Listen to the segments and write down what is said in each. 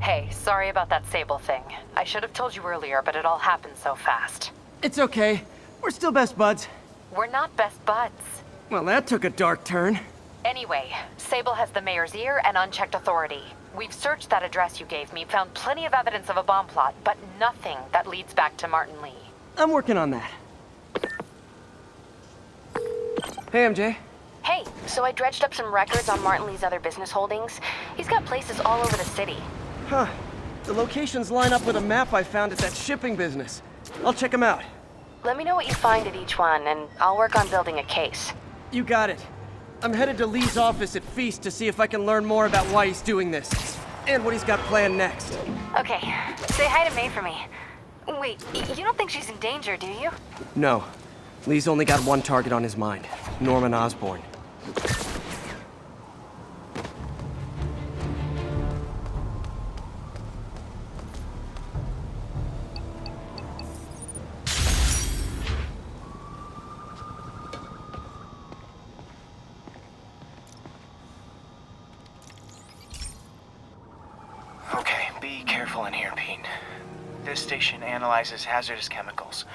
Hey, sorry about that Sable thing. I should have told you earlier, but it all happened so fast. It's okay. We're still best buds. We're not best buds. Well, that took a dark turn. Anyway, Sable has the mayor's ear and unchecked authority. We've searched that address you gave me, found plenty of evidence of a bomb plot, but nothing that leads back to Martin Lee. I'm working on that. Hey, MJ. Hey, so I dredged up some records on Martin Lee's other business holdings. He's got places all over the city. Huh. The locations line up with a map I found at that shipping business. I'll check them out. Let me know what you find at each one, and I'll work on building a case. You got it. I'm headed to Lee's office at Feast to see if I can learn more about why he's doing this. And what he's got planned next. Okay, say hi to May for me. Wait, you don't think she's in danger, do you? No. Lee's only got one target on his mind. Norman Osborn. Okay, be careful in here, Pete. This station analyzes hazardous chemicals,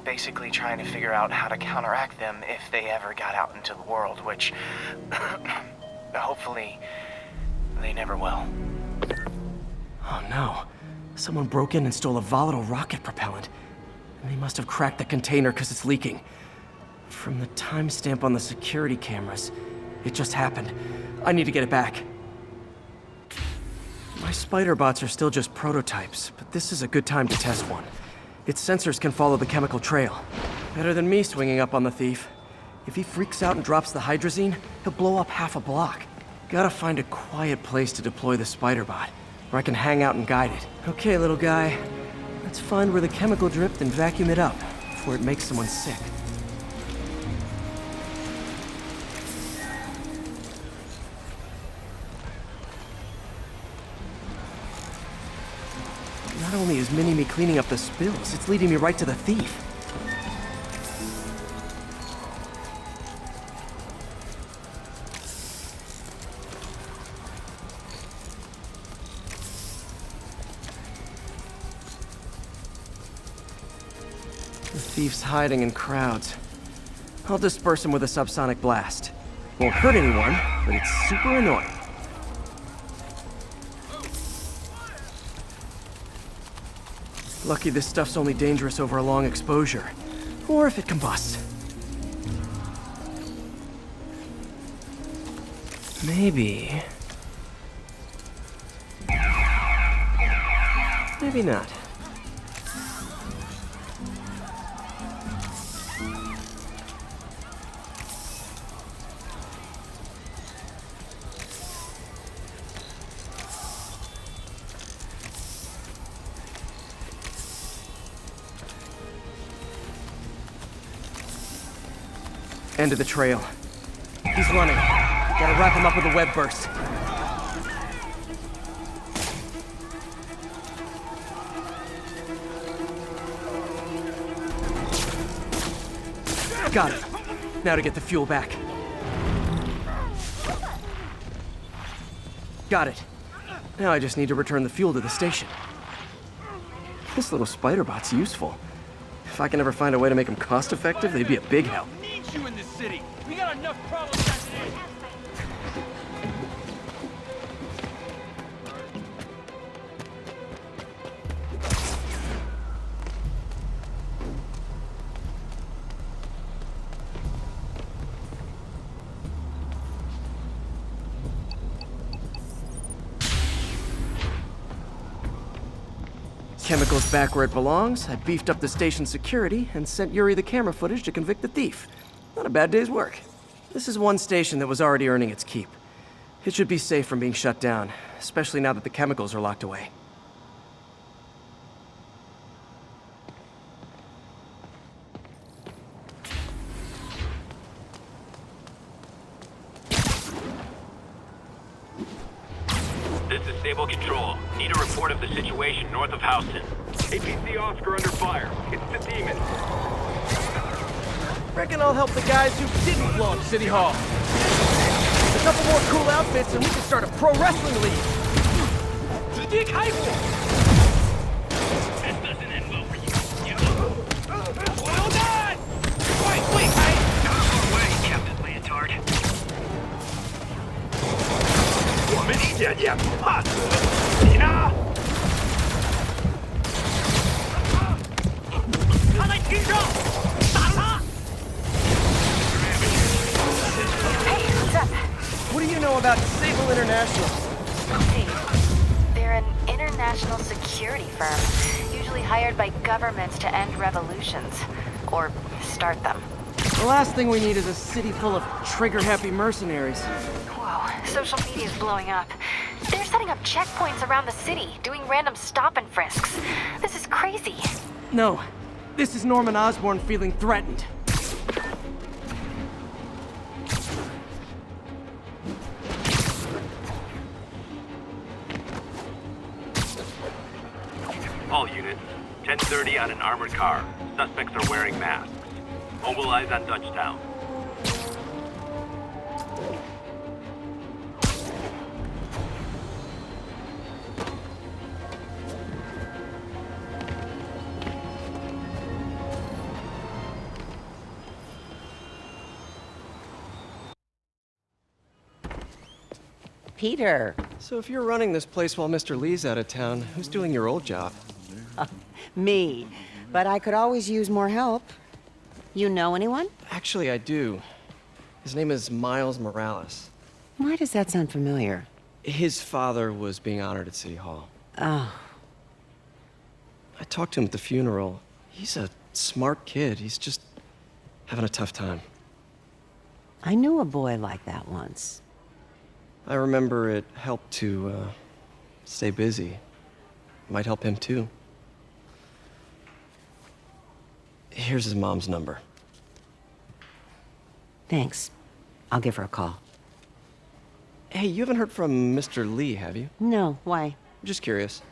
basically trying to figure out how to counteract them if they ever got out into the world, which hopefully they never will. Oh no. Someone broke in and stole a volatile rocket propellant. And they must have cracked the container because it's leaking. From the timestamp on the security cameras, it just happened. I need to get it back. My spider bots are still just prototypes, but this is a good time to test one. Its sensors can follow the chemical trail. Better than me swinging up on the thief. If he freaks out and drops the hydrazine, he'll blow up half a block. Gotta find a quiet place to deploy the spider bot, where I can hang out and guide it. Okay, little guy. Let's find where the chemical dripped and vacuum it up before it makes someone sick. Not only is Mini-Me cleaning up the spills, it's leading me right to the thief. The thief's hiding in crowds. I'll disperse him with a subsonic blast. Won't hurt anyone, but it's super annoying. Lucky this stuff's only dangerous over a long exposure. Or if it combusts. Maybe... maybe not. End of the trail. He's running. Gotta wrap him up with a web burst. Got it. Now to get the fuel back. Got it. Now I just need to return the fuel to the station. This little spider bot's useful. If I can ever find a way to make them cost-effective, they'd be a big help. You in this city. We got enough problems as it is. Chemicals back where it belongs. I beefed up the station security and sent Yuri the camera footage to convict the thief. Not a bad day's work. This is one station that was already earning its keep. It should be safe from being shut down, especially now that the chemicals are locked away. This is Stable Control. Need a report of the situation north of Houston. APC Oscar under fire. It's the demon. Reckon I'll help the guys who didn't blow up City Hall. A couple more cool outfits and we can start a pro wrestling league. 接开火！ This doesn't end well for you. 火榴弹！快退开！ Out of our way, Captain Leotard. 我们姐姐不怕死，你呢？他在天上，打他！ Hey, what's up? What do you know about Sable International? See, they're an international security firm, usually hired by governments to end revolutions. Or start them. The last thing we need is a city full of trigger-happy mercenaries. Whoa, social media's blowing up. They're setting up checkpoints around the city, doing random stop and frisks. This is crazy. No, this is Norman Osborn feeling threatened. All units, 10:30 on an armored car. Suspects are wearing masks. Mobilize on Dutchtown. Peter. So if you're running this place while Mr. Lee's out of town, who's doing your old job? Me. But I could always use more help. You know anyone? Actually, I do. His name is Miles Morales. Why does that sound familiar? His father was being honored at City Hall. Oh, I talked to him at the funeral. He's a smart kid. He's just having a tough time. I knew a boy like that once. I remember it helped to, stay busy. Might help him, too. Here's his mom's number. Thanks. I'll give her a call. Hey, you haven't heard from Mr. Lee, have you? No, why? Just curious.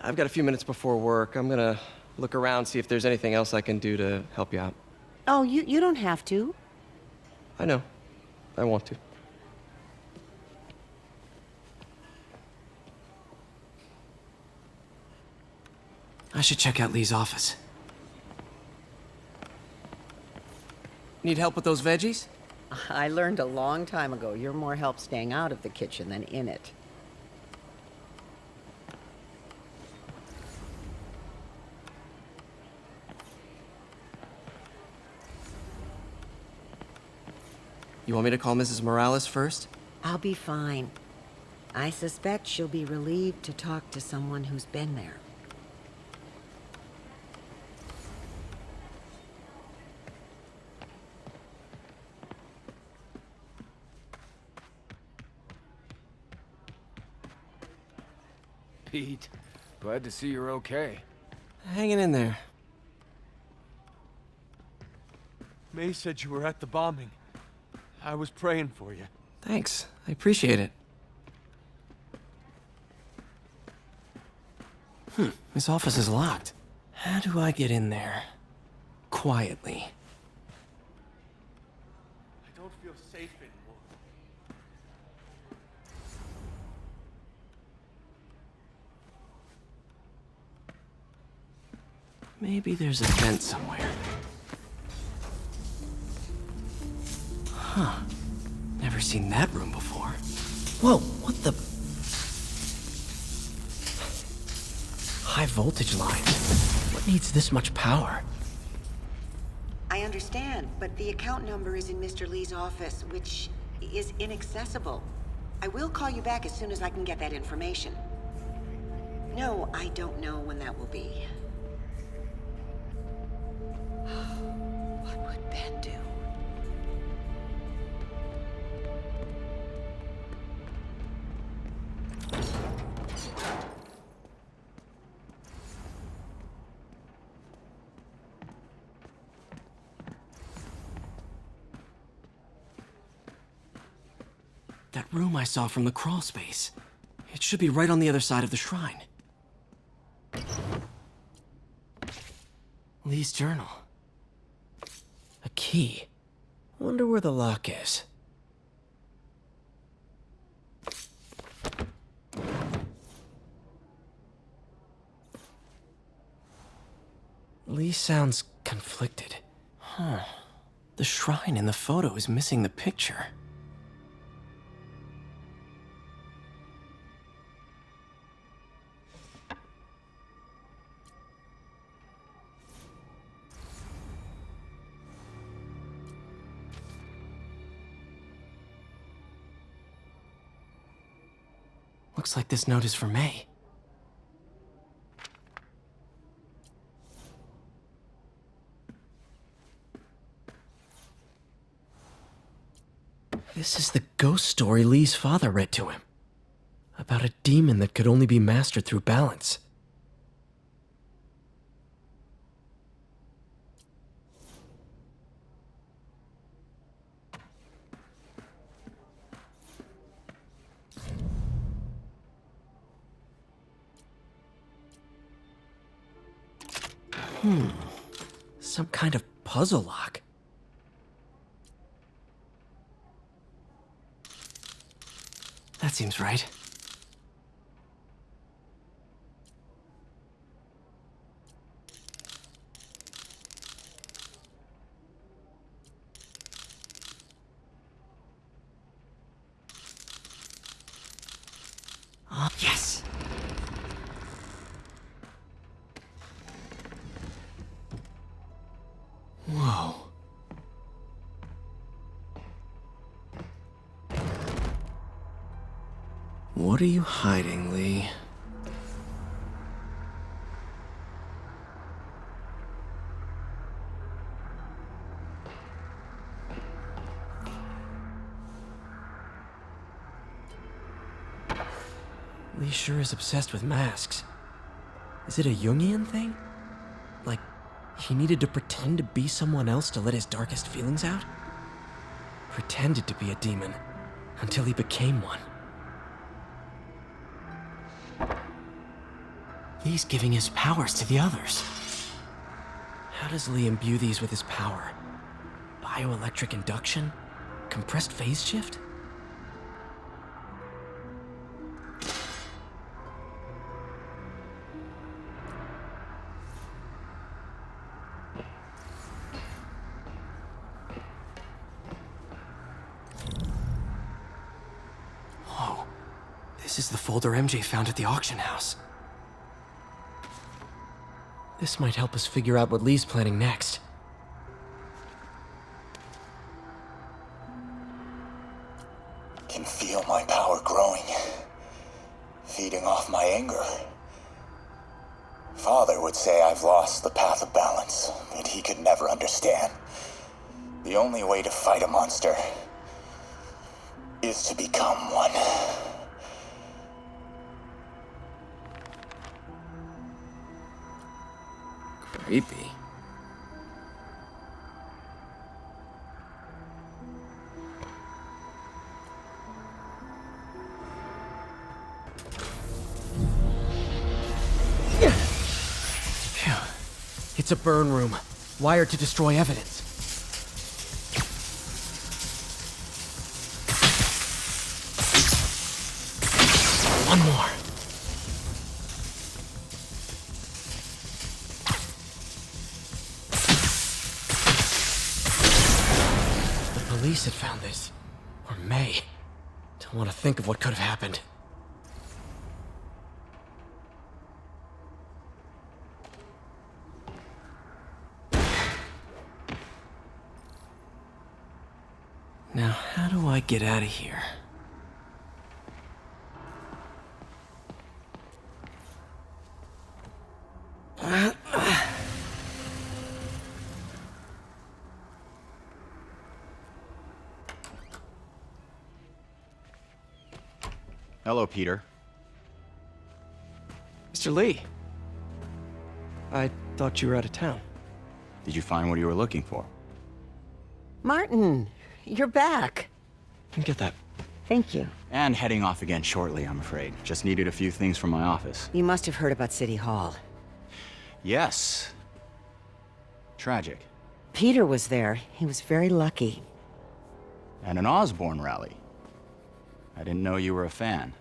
I've got a few minutes before work. I'm gonna look around, see if there's anything else I can do to help you out. Oh, you don't have to. I know. I want to. I should check out Lee's office. Need help with those veggies? I learned a long time ago you're more help staying out of the kitchen than in it. You want me to call Mrs. Morales first? I'll be fine. I suspect she'll be relieved to talk to someone who's been there. Pete, glad to see you're okay. Hanging in there. May said you were at the bombing. I was praying for you. Thanks. I appreciate it. This office is locked. How do I get in there? Quietly. I don't feel safe anymore. Maybe there's a vent somewhere. Huh. Never seen that room before. Whoa, what the? High voltage lines. What needs this much power? I understand, but the account number is in Mr. Lee's office, which is inaccessible. I will call you back as soon as I can get that information. No, I don't know when that will be. What would Ben do? That room I saw from the crawl space. It should be right on the other side of the shrine. Lee's journal. A key. Wonder where the lock is. Lee sounds conflicted. Huh. The shrine in the photo is missing the picture. Looks like this note is for May. This is the ghost story Lee's father read to him. About a demon that could only be mastered through balance. Some kind of puzzle lock. That seems right. Yes! Whoa. What are you hiding, Lee? Lee sure is obsessed with masks. Is it a Jungian thing? Like, he needed to pretend to be someone else to let his darkest feelings out? Pretended to be a demon, until he became one. Lee's giving his powers to the others. How does Lee imbue these with his power? Bioelectric induction? Compressed phase shift? Whoa. This is the folder MJ found at the auction house. This might help us figure out what Lee's planning next. Can feel my power growing, feeding off my anger. Father would say I've lost the path of balance, that he could never understand. The only way to fight a monster is to become one. Creepy. Phew. It's a burn room, wired to destroy evidence. One more. Police had found this. Or May. Don't want to think of what could have happened. Now, how do I get out of here? Hello, Peter. Mr. Lee. I thought you were out of town. Did you find what you were looking for? Martin, you're back. Get that. Thank you. And heading off again shortly, I'm afraid. Just needed a few things from my office. You must have heard about City Hall. Yes. Tragic. Peter was there. He was very lucky. And an Osborne rally. I didn't know you were a fan.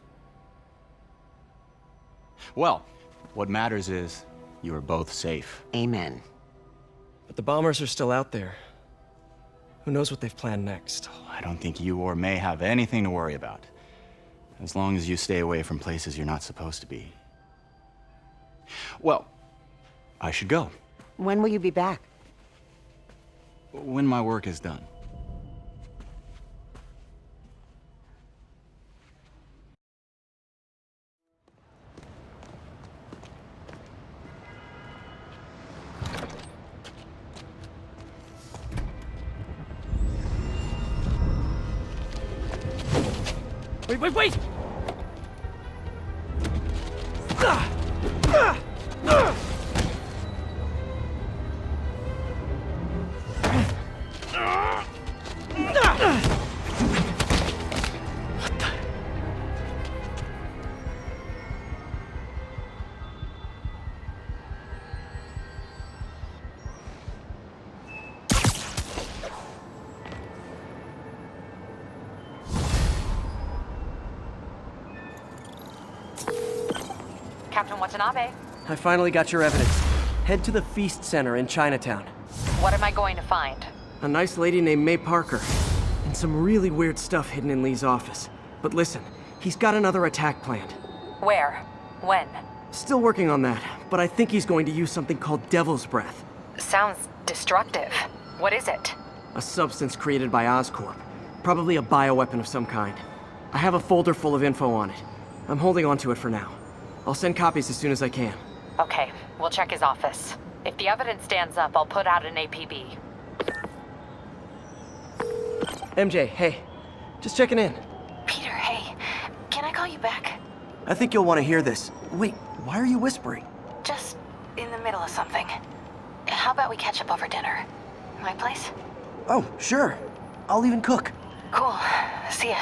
Well, what matters is you are both safe. Amen. But the bombers are still out there. Who knows what they've planned next? I don't think you or May have anything to worry about. As long as you stay away from places you're not supposed to be. Well, I should go. When will you be back? When my work is done. Wait! Captain Watanabe, I finally got your evidence. Head to the Feast Center in Chinatown. what am I going to find? A nice lady named May Parker. And some really weird stuff hidden in Lee's office. But listen, he's got another attack planned. Where? When? Still working on that, but I think he's going to use something called Devil's Breath. Sounds destructive. What is it? A substance created by Oscorp. Probably a bioweapon of some kind. I have a folder full of info on it. I'm holding on to it for now. I'll send copies as soon as I can. Okay, we'll check his office. If the evidence stands up, I'll put out an APB. MJ, hey. Just checking in. Peter, hey. Can I call you back? I think you'll want to hear this. Wait, why are you whispering? Just in the middle of something. How about we catch up over dinner? My place? Oh, sure. I'll even cook. Cool. See ya.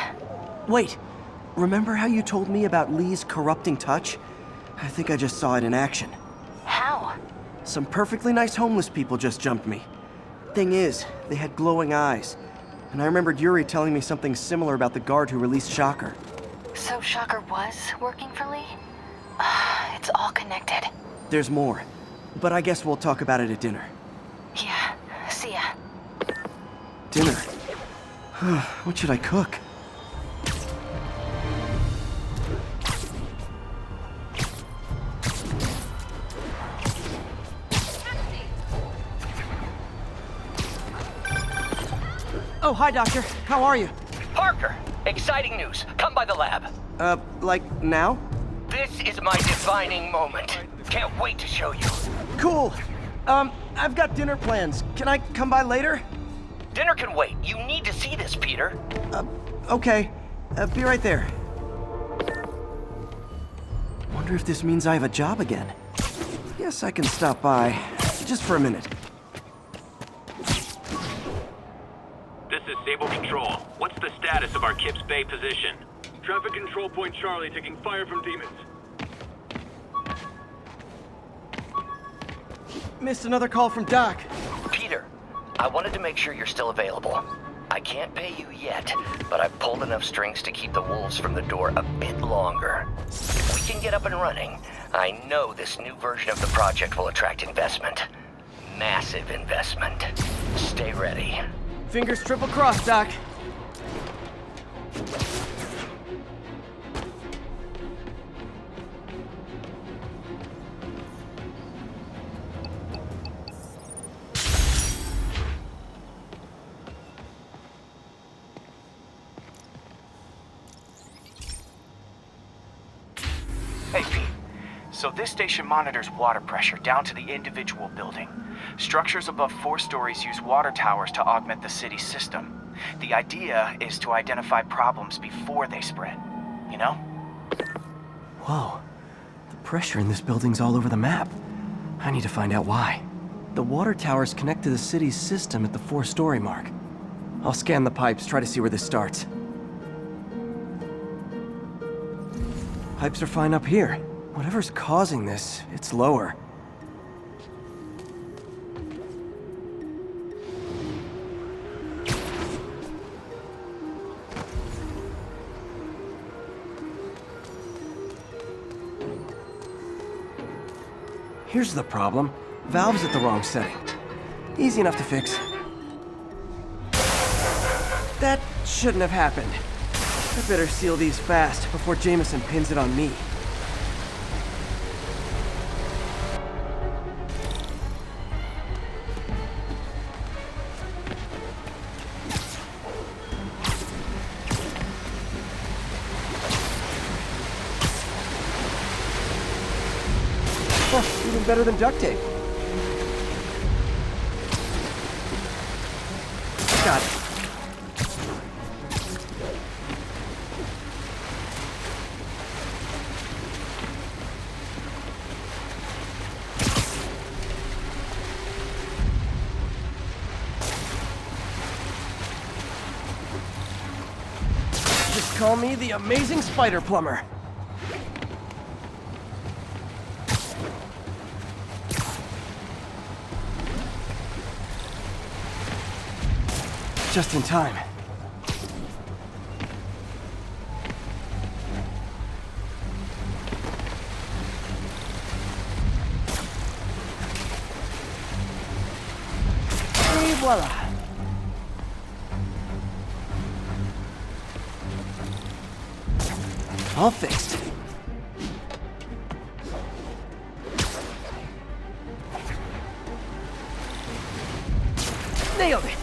Wait, remember how you told me about Lee's corrupting touch? I think I just saw it in action. How? Some perfectly nice homeless people just jumped me. Thing is, they had glowing eyes. And I remembered Yuri telling me something similar about the guard who released Shocker. So Shocker was working for Lee? It's all connected. There's more. But I guess we'll talk about it at dinner. Yeah. See ya. Dinner? What should I cook? Oh, hi, Doctor. How are you? Parker, exciting news. Come by the lab. Like now? This is my defining moment. Can't wait to show you. Cool. I've got dinner plans. Can I come by later? Dinner can wait. You need to see this, Peter. Okay. Be right there. Wonder if this means I have a job again. Guess I can stop by. Just for a minute. This is Sable Control. What's the status of our Kips Bay position? Traffic control point Charlie taking fire from demons. Missed another call from Doc. Peter, I wanted to make sure you're still available. I can't pay you yet, but I've pulled enough strings to keep the wolves from the door a bit longer. If we can get up and running, I know this new version of the project will attract investment. Massive investment. Stay ready. Fingers triple crossed, Doc. Hey, Pete. So this station monitors water pressure down to the individual building. Structures above 4 stories use water towers to augment the city's system. The idea is to identify problems before they spread, you know? Whoa. The pressure in this building's all over the map. I need to find out why. The water towers connect to the city's system at the 4-story mark. I'll scan the pipes, try to see where this starts. Pipes are fine up here. Whatever's causing this, it's lower. Here's the problem. Valve's at the wrong setting. Easy enough to fix. That shouldn't have happened. I better seal these fast before Jameson pins it on me. Huh, even better than duct tape. Got it. Just call me the amazing spider plumber. Just in time. Et voila. All fixed. Nailed it.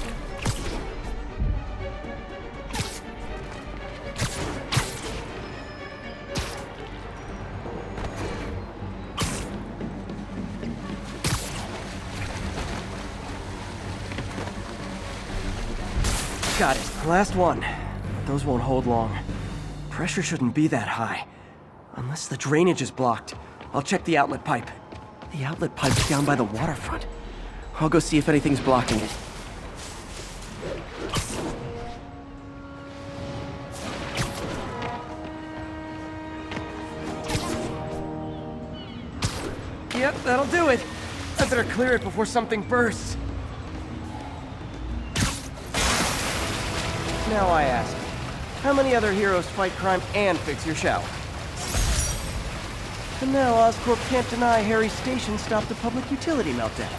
Got it. Last one. Those won't hold long. Pressure shouldn't be that high. Unless the drainage is blocked. I'll check the outlet pipe. The outlet pipe's down by the waterfront. I'll go see if anything's blocking it. Yep, that'll do it. I better clear it before something bursts. Now I ask, how many other heroes fight crime and fix your shower? And now Oscorp can't deny Harry's station stopped a public utility meltdown.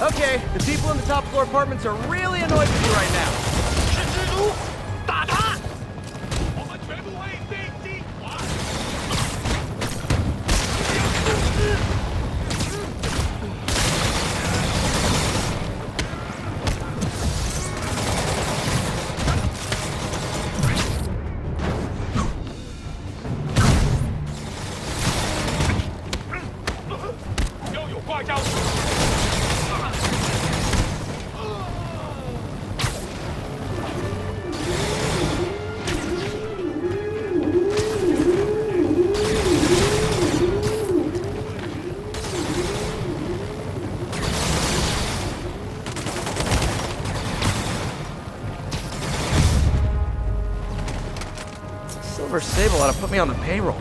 Okay, the people in the top floor apartments are really annoyed with you right now. Silver Sable ought to put me on the payroll.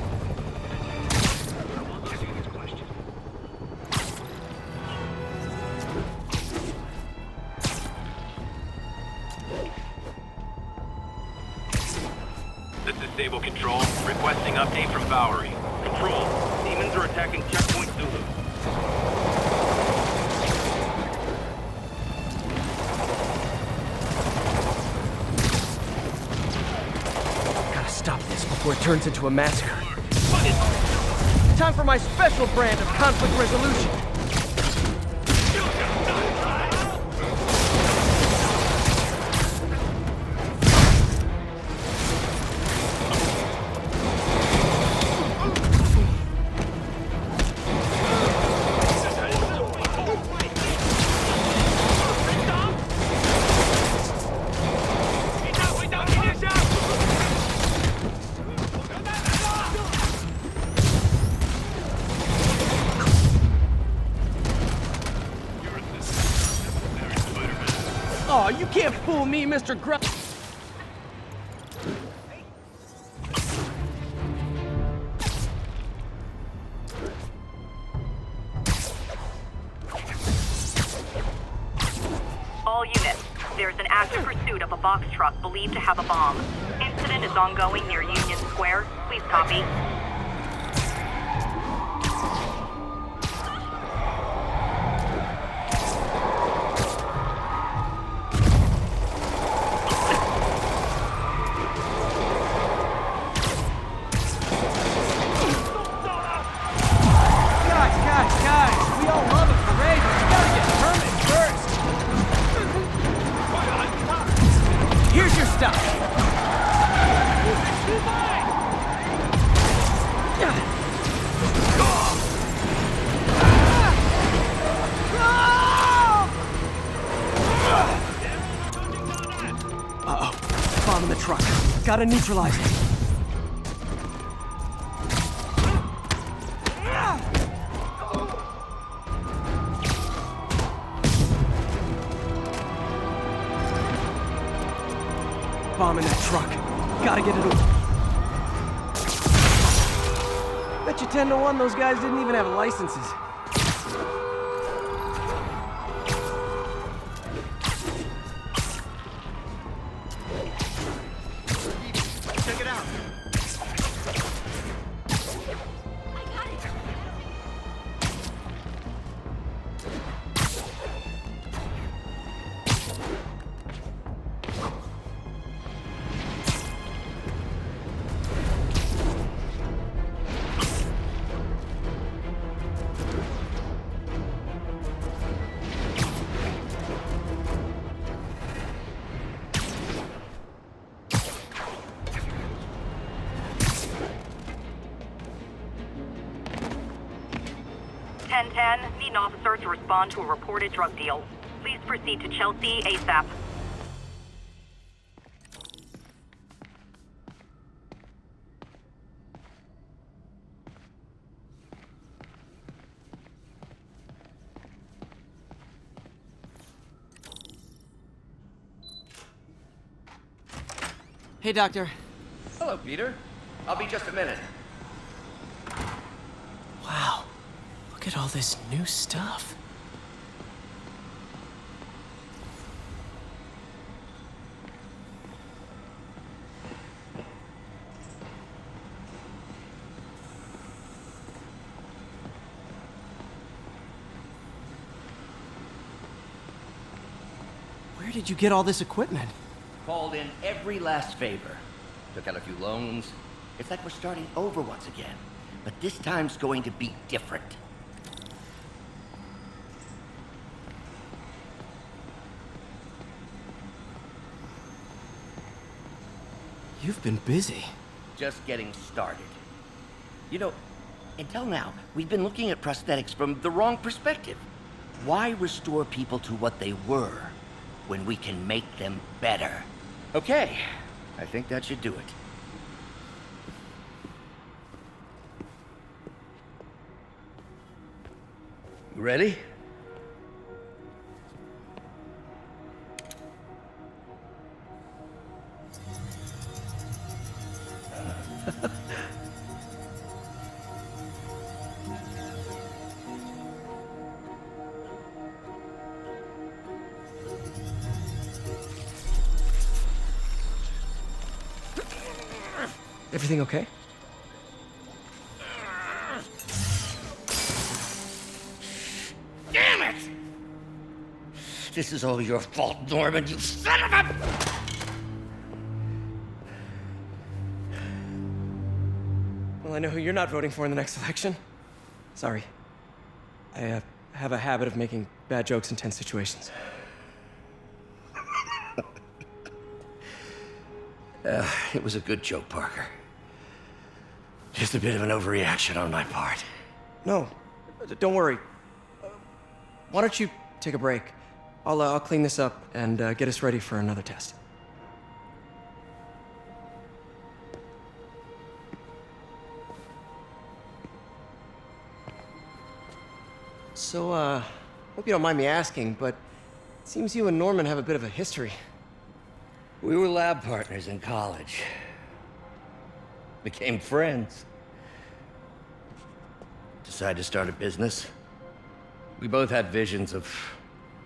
This is Sable Control, requesting update from Bowery. Control, demons are attacking Checkpoint Zulu. Gotta stop this before it turns into a massacre. Time for my special brand of conflict resolution. Oh, you can't fool me, Mr. All units, there's an active pursuit of a box truck believed to have a bomb. Incident is ongoing near Union Square. Please copy. Guys, we all love a parade, but we gotta get permits first. Here's your stuff. Uh-oh. Bomb in the truck. Gotta neutralize it. Bomb in that truck. Gotta get it away. Bet you 10 to 1 those guys didn't even have licenses. Check it out. Need an officer to respond to a reported drug deal. Please proceed to Chelsea ASAP. Hey, Doctor. Hello, Peter. I'll be just a minute. Wow. Look at all this new stuff. Where did you get all this equipment? Called in every last favor. Took out a few loans. It's like we're starting over once again. But this time's going to be different. You've been busy. Just getting started. You know, until now, we've been looking at prosthetics from the wrong perspective. Why restore people to what they were when we can make them better? Okay, I think that should do it. Ready? Everything okay? Damn it! This is all your fault, Norman, you son of a... Well, I know who you're not voting for in the next election. Sorry. I have a habit of making bad jokes in tense situations. It was a good joke, Parker. Just a bit of an overreaction on my part. No, don't worry. Why don't you take a break? I'll clean this up and get us ready for another test. So, hope you don't mind me asking, but Seems you and Norman have a bit of a history. We were lab partners in college. Became friends. Decided to start a business. We both had visions of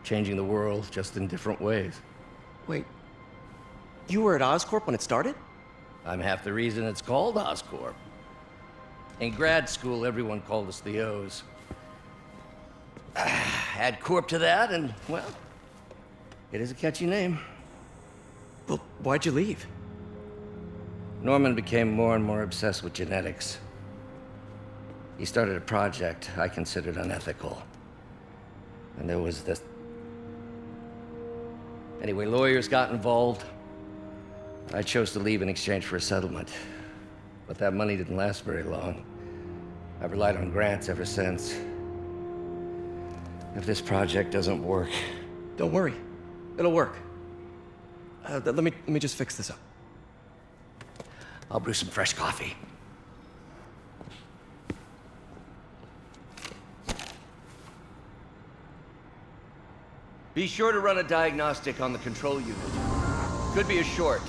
changing the world, just in different ways. Wait, you were at Oscorp when it started? I'm half the reason it's called Oscorp. In grad school, everyone called us the O's. Add Corp to that, and, well, it is a catchy name. Well, why'd you leave? Norman became more and more obsessed with genetics. He started a project I considered unethical. And there was this... Anyway, lawyers got involved. I chose to leave in exchange for a settlement. But that money didn't last very long. I've relied on grants ever since. If this project doesn't work... Don't worry. It'll work. Let me just fix this up. I'll brew some fresh coffee. Be sure to run a diagnostic on the control unit. Could be a short.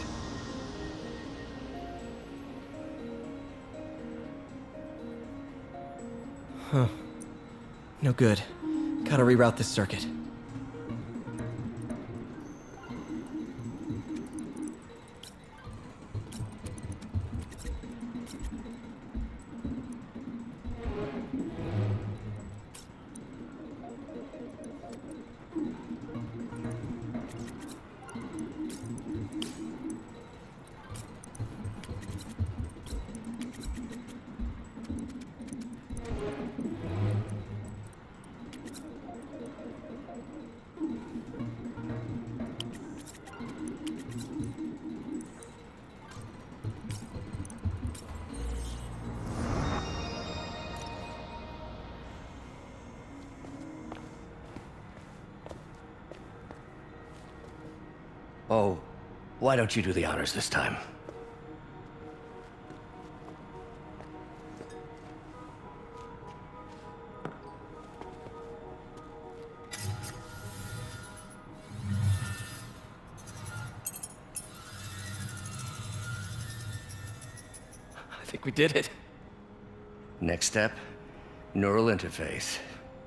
Huh. No good. Gotta reroute this circuit. Oh, why don't you do the honors this time? I think we did it. Next step, neural interface.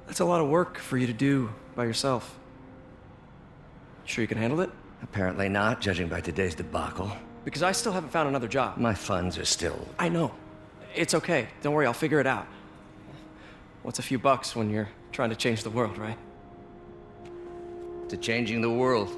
That's a lot of work for you to do by yourself. Sure you can handle it? Apparently not, judging by today's debacle. Because I still haven't found another job. My funds are still... I know. It's okay. Don't worry, I'll figure it out. What's a few bucks when you're trying to change the world, right? To changing the world.